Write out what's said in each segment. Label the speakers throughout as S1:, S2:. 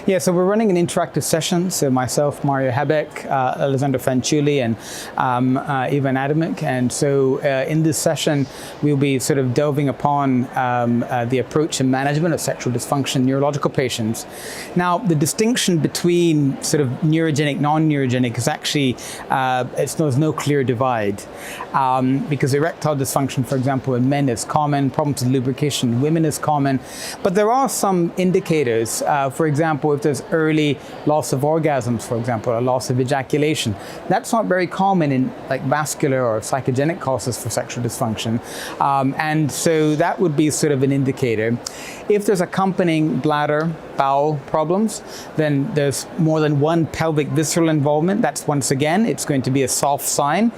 S1: Yeah, so we're running an interactive session. So myself, Mario Habeck, Alessandro Fanciulli, and Ivan Adamic. And so in this session, we'll be sort of delving upon the approach and management of sexual dysfunction in neurological patients. Now, the distinction between sort of neurogenic, non-neurogenic is actually, there's no clear divide. Because erectile dysfunction, for example, in men is common, problems with lubrication in women is common. But there are some indicators, for example, if there's early loss of orgasms, for example, or loss of ejaculation. That's not very common in like vascular or psychogenic causes for sexual dysfunction. And so that would be sort of an indicator. If there's accompanying bladder, bowel problems, then there's more than one pelvic visceral involvement. That's once again, it's going to be a soft sign.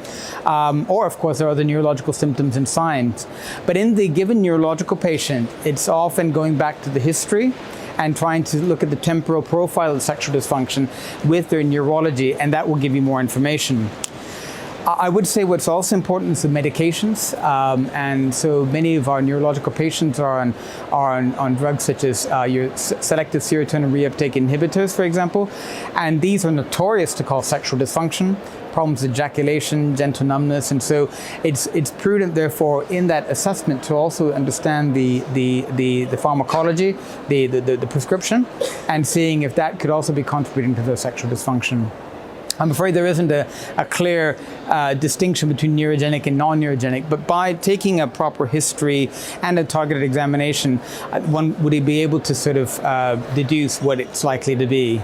S1: Or of course, there are other neurological symptoms and signs. But in the given neurological patient, it's often going back to the history and trying to look at the temporal profile of sexual dysfunction with their neurology, and that will give you more information. I would say what's also important is the medications, and so many of our neurological patients are on drugs such as your selective serotonin reuptake inhibitors, for example, and these are notorious to cause sexual dysfunction, problems with ejaculation, gentle numbness, and so it's prudent, therefore, in that assessment to also understand the pharmacology, the prescription, and seeing if that could also be contributing to the sexual dysfunction. I'm afraid there isn't a clear distinction between neurogenic and non-neurogenic, but by taking a proper history and a targeted examination, one would be able to sort of deduce what it's likely to be.